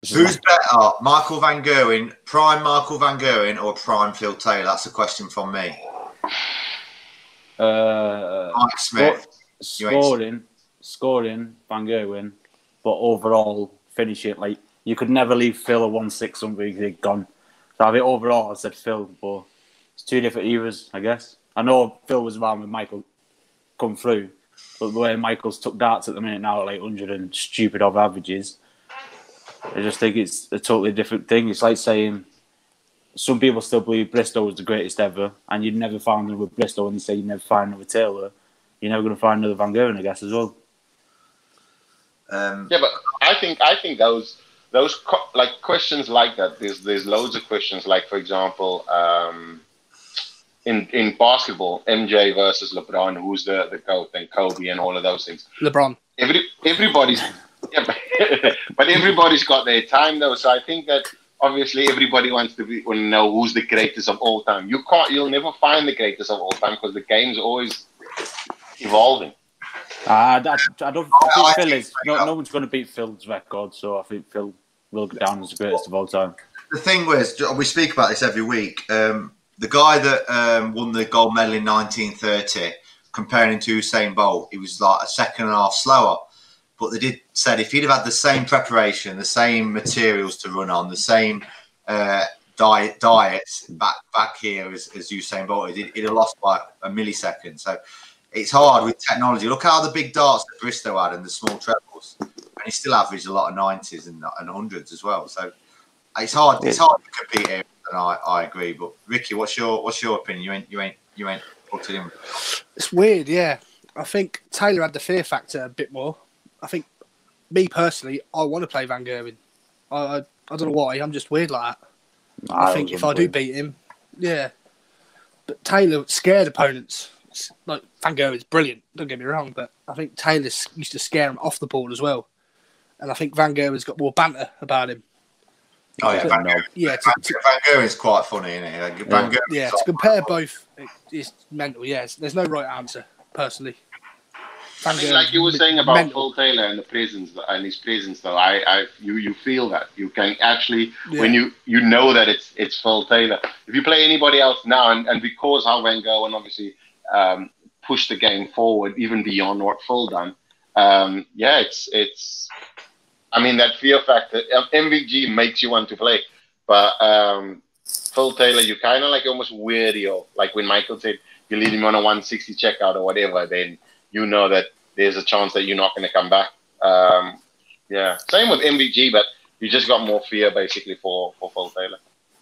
Who's better, Michael Van Gerwen, prime Michael Van Gerwen, or prime Phil Taylor? That's a question from me. Mike Smith. Scoring, Van Gerwen, but overall finishing, like, you could never leave Phil a 1-6 something he'd gone. So I think overall I said Phil, but it's two different eras, I guess. I know Phil was around when Michael come through, but the way Michael's took darts at the minute now at like 100 and stupid off averages, I just think it's a totally different thing. It's like saying some people still believe Bristow was the greatest ever, and you'd never find another Bristow, and you say you'd never find another Taylor. You're never going to find another Van Gerwen, I guess, as well. Yeah, but I think those like questions like that. There's loads of questions. Like, for example, in basketball, MJ versus LeBron, who's the GOAT, and Kobe, and all of those things. LeBron. Everybody's but everybody's got their time though. So I think that obviously everybody wants to know who's the greatest of all time. You'll never find the greatest of all time because the game's always evolving. I think Phil is. No one's going to beat Phil's record, so I think Phil will go down as the greatest of all time. The thing was, we speak about this every week. The guy that won the gold medal in 1930, comparing him to Usain Bolt, he was like a second and a half slower. But they said if he'd have had the same preparation, the same materials to run on, the same diets back here as Usain Bolt, he'd have lost by a millisecond. So it's hard with technology. Look how the big darts that Bristow had and the small trebles, and he still averaged a lot of 90s and 100s as well. So it's hard. It's hard to compete here, and I agree. But Ricky, what's your opinion? You ain't put it in. It's weird, yeah. I think Taylor had the fear factor a bit more. I think, me personally, I want to play Van Gerwen. I don't know why. I'm just weird like that. I think if I do beat him, yeah. But Taylor scared opponents. Like, Van Gerwen's brilliant, don't get me wrong, but I think Taylor used to scare him off the ball as well. And I think Van Gerwen's got more banter about him. Oh, yeah, Van Gerwen's quite funny, isn't he? To compare both is mental, yes. There's no right answer, personally. I think, like you were saying about Phil Taylor and his presence, though, you feel that you can actually when you know that it's Phil Taylor. If you play anybody else now, and because how Van Gerwen obviously pushed the game forward even beyond what Phil done, it's. I mean, that fear factor. MVG makes you want to play, but Phil Taylor, you kind of like almost weary of. Like when Michael said you lead him on a 160 checkout or whatever, then you know that there's a chance that you're not going to come back. Same with MVG, but you just got more fear basically for Phil Taylor.